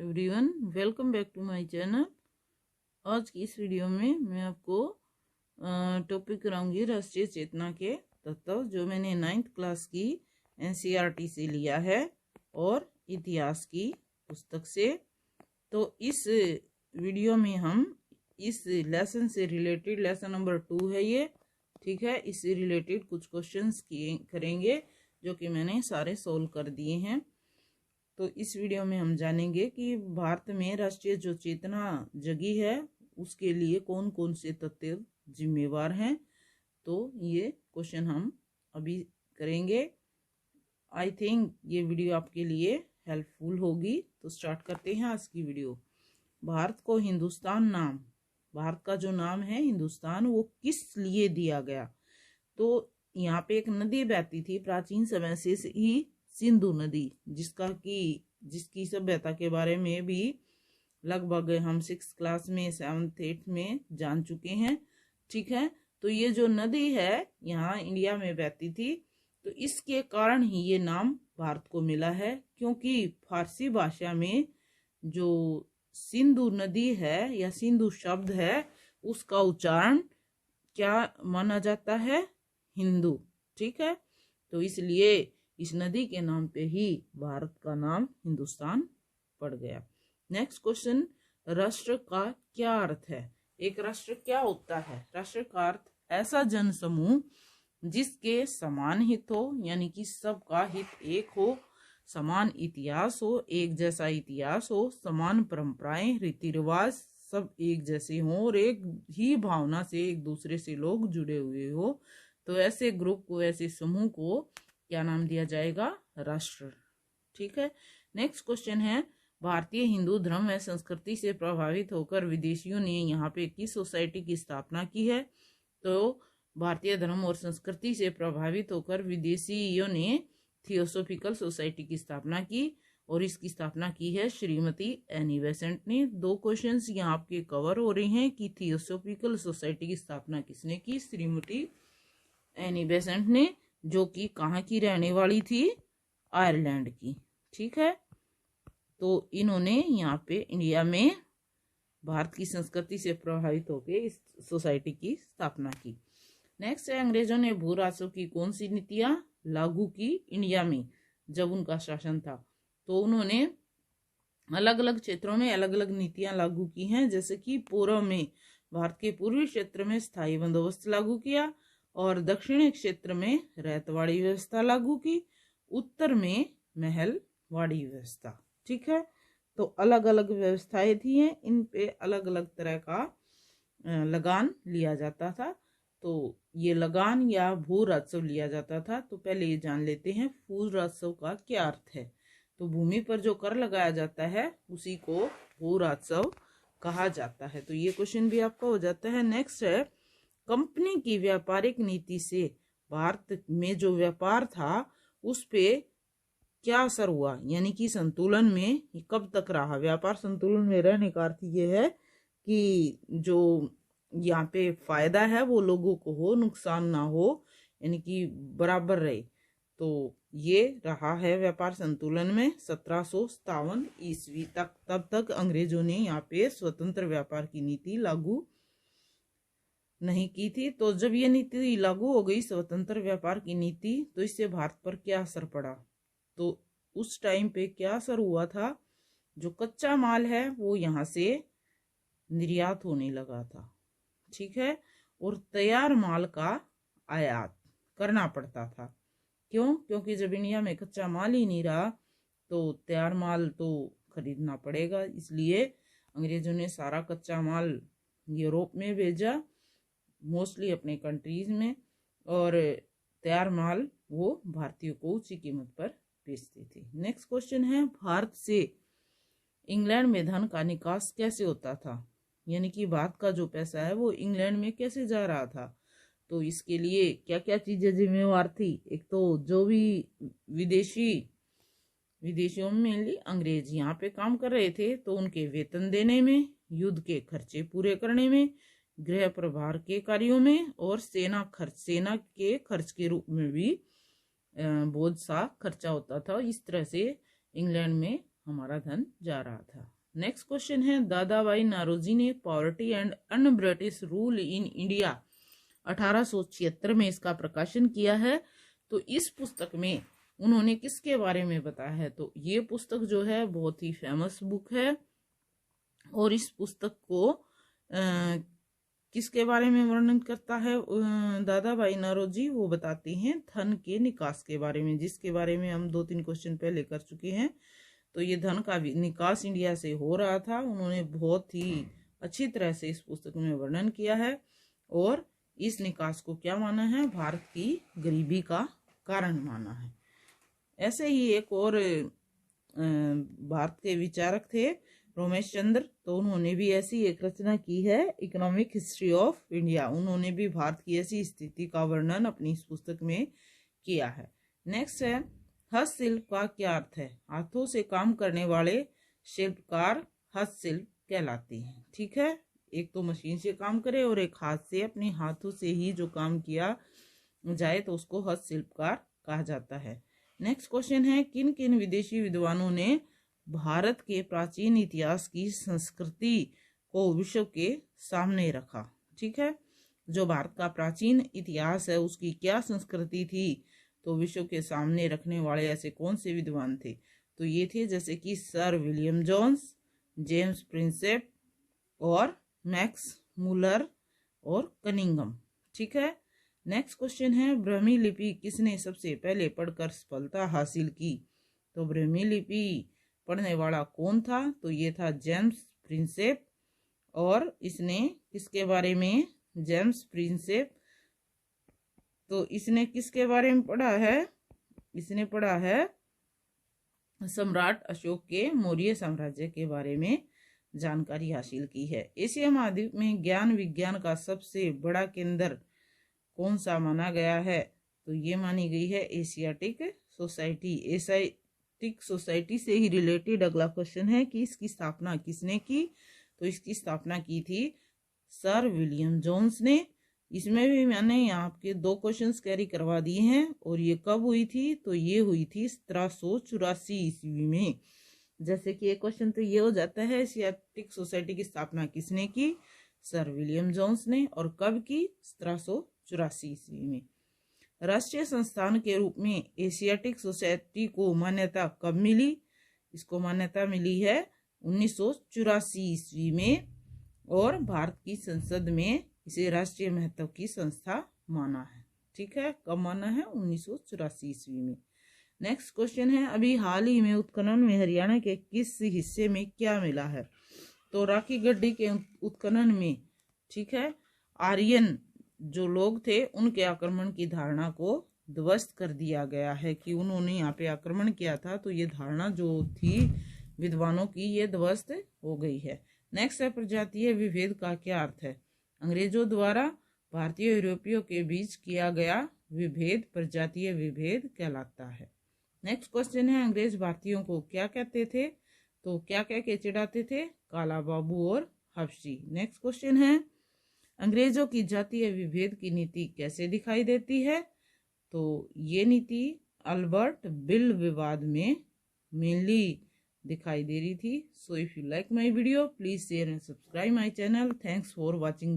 Everyone, welcome back to my channel. आज की इस वीडियो में मैं आपको टॉपिक कराऊंगी राष्ट्रीय चेतना के तत्व, जो मैंने 9th क्लास की एनसीईआरटी से लिया है और इतिहास की पुस्तक से। तो इस वीडियो में हम इस लेसन से रिलेटेड, लेसन नंबर 2 है ये, ठीक है, इससे रिलेटेड कुछ क्वेश्चंस करेंगे जो कि मैंने सारे सोल्व कर दिए हैं। तो इस वीडियो में हम जानेंगे कि भारत में राष्ट्रीय जो चेतना जगी है उसके लिए कौन कौन से तत्व जिम्मेवार हैं। तो ये क्वेश्चन हम अभी करेंगे। आई थिंक ये वीडियो आपके लिए हेल्पफुल होगी। तो स्टार्ट करते हैं आज की वीडियो। भारत को हिंदुस्तान नाम, भारत का जो नाम है हिंदुस्तान, वो किस लिए दिया गया? तो यहाँ पे एक नदी बहती थी प्राचीन समय से ही, सिंधु नदी, जिसकी सभ्यता के बारे में भी लगभग हम 6th क्लास में 7th 8th में जान चुके हैं, ठीक है। तो ये जो नदी है यहाँ इंडिया में बहती थी, तो इसके कारण ही ये नाम भारत को मिला है, क्योंकि फारसी भाषा में जो सिंधु नदी है या सिंधु शब्द है उसका उच्चारण क्या माना जाता है? हिंदू, ठीक है। तो इसलिए इस नदी के नाम पे ही भारत का नाम हिंदुस्तान पड़ गया। नेक्स्ट क्वेश्चन, राष्ट्र का क्या अर्थ है? एक राष्ट्र क्या होता है? राष्ट्र का अर्थ ऐसा जन समूह जिसके समान हित हो, यानी कि सबका हित एक हो, समान इतिहास हो, एक जैसा इतिहास हो, समान परंपराएं, रीति रिवाज सब एक जैसे हों और एक ही भावना से एक दूसरे से लोग जुड़े हुए हो। तो ऐसे ग्रुप को, ऐसे समूह को क्या नाम दिया जाएगा? राष्ट्र, ठीक है। नेक्स्ट क्वेश्चन है, भारतीय हिंदू धर्म व संस्कृति से प्रभावित होकर विदेशियों ने यहाँ पे किस सोसाइटी की स्थापना की है? तो भारतीय धर्म और संस्कृति से प्रभावित होकर विदेशियों ने थियोसॉफिकल सोसाइटी की स्थापना की, और इसकी स्थापना की है श्रीमती एनी बेसेंट ने। 2 क्वेश्चंस यहाँ आपके कवर हो रहे हैं कि थियोसॉफिकल सोसाइटी की स्थापना किसने की? श्रीमती एनी बेसेंट ने, जो कि कहाँ की रहने वाली थी? आयरलैंड की, ठीक है। तो इन्होंने यहाँ पे इंडिया में भारत की संस्कृति से प्रभावित होकर इस सोसाइटी की स्थापना की। नेक्स्ट है, अंग्रेजों ने भू राजस्व की कौन सी नीतियां लागू की इंडिया में जब उनका शासन था? तो उन्होंने अलग अलग क्षेत्रों में अलग अलग नीतियां लागू की हैं, जैसे कि पूर्व में भारत के पूर्वी क्षेत्र में स्थायी बंदोबस्त लागू किया, और दक्षिणी क्षेत्र में रैतवाड़ी व्यवस्था लागू की, उत्तर में महलवाड़ी व्यवस्था, ठीक है। तो अलग अलग व्यवस्थाएं थी हैं, इन पे अलग अलग तरह का लगान लिया जाता था। तो ये लगान या भू राजस्व लिया जाता था। तो पहले ये जान लेते हैं भू राजस्व का क्या अर्थ है। तो भूमि पर जो कर लगाया जाता है उसी को भू राजस्व कहा जाता है। तो ये क्वेश्चन भी आपका हो जाता है। नेक्स्ट है, कंपनी की व्यापारिक नीति से भारत में जो व्यापार था उस पे क्या असर हुआ, यानी कि संतुलन में कब तक रहा? व्यापार संतुलन में रहने का अर्थ ये है कि जो यहाँ पे फायदा है वो लोगों को हो, नुकसान ना हो, यानी कि बराबर रहे। तो ये रहा है व्यापार संतुलन में 1757 ईस्वी तक। तब तक अंग्रेजों ने यहाँ पे स्वतंत्र व्यापार की नीति लागू नहीं की थी। तो जब ये नीति लागू हो गई, स्वतंत्र व्यापार की नीति, तो इससे भारत पर क्या असर पड़ा? तो उस टाइम पे क्या असर हुआ था? जो कच्चा माल है वो यहाँ से निर्यात होने लगा था, ठीक है, और तैयार माल का आयात करना पड़ता था। क्यों? क्योंकि जब इंडिया में कच्चा माल ही नहीं रहा तो तैयार माल तो खरीदना पड़ेगा। इसलिए अंग्रेजों ने सारा कच्चा माल यूरोप में भेजा, मोस्टली अपने कंट्रीज में, और तैयार माल वो भारतीयों को ऊंची कीमत पर बेचते थे। नेक्स्ट क्वेश्चन है, भारत से इंग्लैंड में धन का निकास कैसे होता था? यानी कि भारत का जो पैसा है वो इंग्लैंड में कैसे जा रहा था? तो इसके लिए क्या क्या चीजें जिम्मेवार थी? एक तो जो भी विदेशियों में मेनली अंग्रेज यहाँ पे काम कर रहे थे, तो उनके वेतन देने में, युद्ध के खर्चे पूरे करने में, गृह प्रभार के कार्यों में, और सेना के खर्च के रूप में भी बहुत सा खर्चा होता था। इस तरह से इंग्लैंड में हमारा धन जा रहा था। नेक्स्ट क्वेश्चन है, दादा भाई नौरोजी ने poverty and un British rule in India 1876 में इसका प्रकाशन किया है। तो इस पुस्तक में उन्होंने किसके बारे में बताया है? तो ये पुस्तक जो है बहुत ही फेमस बुक है और इस पुस्तक को किसके बारे में वर्णन करता है दादा भाई नौरोजी? वो बताते हैं धन के निकास के बारे में, जिसके बारे में हम 2-3 क्वेश्चन पहले कर चुके हैं। तो ये धन का निकास इंडिया से हो रहा था, उन्होंने बहुत ही अच्छी तरह से इस पुस्तक में वर्णन किया है और इस निकास को क्या माना है? भारत की गरीबी का कारण माना है। ऐसे ही एक और भारत के विचारक थे रोमेश चंद्र, तो उन्होंने भी ऐसी एक रचना की है इकोनॉमिक हिस्ट्री ऑफ इंडिया। उन्होंने भी भारत की ऐसी स्थिति का वर्णन अपनी इस पुस्तक में किया है। नेक्स्ट है, हस्तशिल्प का क्या अर्थ है? हाथों से काम करने वाले शिल्पकार हस्तशिल्प कहलाते हैं। ठीक है, एक तो मशीन से काम करे और एक हाथ से, अपने हाथों से ही जो काम किया जाए तो उसको हस्तशिल्पकार कहा जाता है। नेक्स्ट क्वेश्चन है, किन किन विदेशी विद्वानों ने भारत के प्राचीन इतिहास की संस्कृति को विश्व के सामने रखा? ठीक है, जो भारत का प्राचीन इतिहास है उसकी क्या संस्कृति थी, तो विश्व के सामने रखने वाले ऐसे कौन से विद्वान थे? तो ये थे जैसे कि sir William Jones, James Prinsep और मैक्स मुलर और कनिंगम। ठीक है, नेक्स्ट क्वेश्चन है, ब्राह्मी लिपि किसने सबसे पहले पढ़कर सफलता हासिल की? तो ब्राह्मी लिपि पढ़ने वाला कौन था? तो ये था जेम्स प्रिंसेप। और इसने किसके बारे में? James Prinsep. तो इसने किसके बारे में पढ़ा है? इसने पढ़ा है सम्राट अशोक के मौर्य साम्राज्य के बारे में जानकारी हासिल की है। एशिया महाद्वीप में ज्ञान विज्ञान का सबसे बड़ा केंद्र कौन सा माना गया है? तो ये मानी गई है एशियाटिक सोसाइटी। एशियाटिक सोसाइटी से ही रिलेटेड अगला क्वेश्चन है कि इसकी स्थापना किसने की? तो इसकी स्थापना की थी सर विलियम जोन्स ने। इसमें भी मैंने यहाँ आपके 2 क्वेश्चंस कैरी करवा दिए हैं। और ये कब हुई थी? तो ये हुई थी 1784 ईस्वी में। जैसे कि एक क्वेश्चन तो ये हो जाता है, एशियाटिक सोसाइटी की स्थापना किसने की? सर विलियम जोन्स ने। और कब की? 1784 ईस्वी में। राष्ट्रीय संस्थान के रूप में एशियाटिक सोसाइटी को मान्यता कब मिली? इसको मान्यता मिली है 1984 ईस्वी में। और भारत की संसद में इसे राष्ट्रीय महत्व की संस्था माना है। ठीक है, कब माना है? 1984 ईस्वी में। नेक्स्ट क्वेश्चन है, अभी हाल ही में उत्खनन में हरियाणा के किस हिस्से में क्या मिला है? तो राखी गड्ढी के उत्खनन में, ठीक है, आर्यन जो लोग थे उनके आक्रमण की धारणा को ध्वस्त कर दिया गया है कि उन्होंने यहाँ पे आक्रमण किया था। तो ये धारणा जो थी विद्वानों की, ये ध्वस्त हो गई है। नेक्स्ट है, प्रजातीय विभेद का क्या अर्थ है? अंग्रेजों द्वारा भारतीय यूरोपियों के बीच किया गया विभेद प्रजातीय विभेद कहलाता है। नेक्स्ट क्वेश्चन है, अंग्रेज भारतीयों को क्या कहते थे? तो क्या कह के चिढ़ाते थे? काला बाबू और हबशी। नेक्स्ट क्वेश्चन है, अंग्रेजों की जातीय विभेद की नीति कैसे दिखाई देती है? तो ये नीति अल्बर्ट बिल विवाद में मेनली दिखाई दे रही थी। So if you like my video, please share and subscribe my channel. Thanks for watching.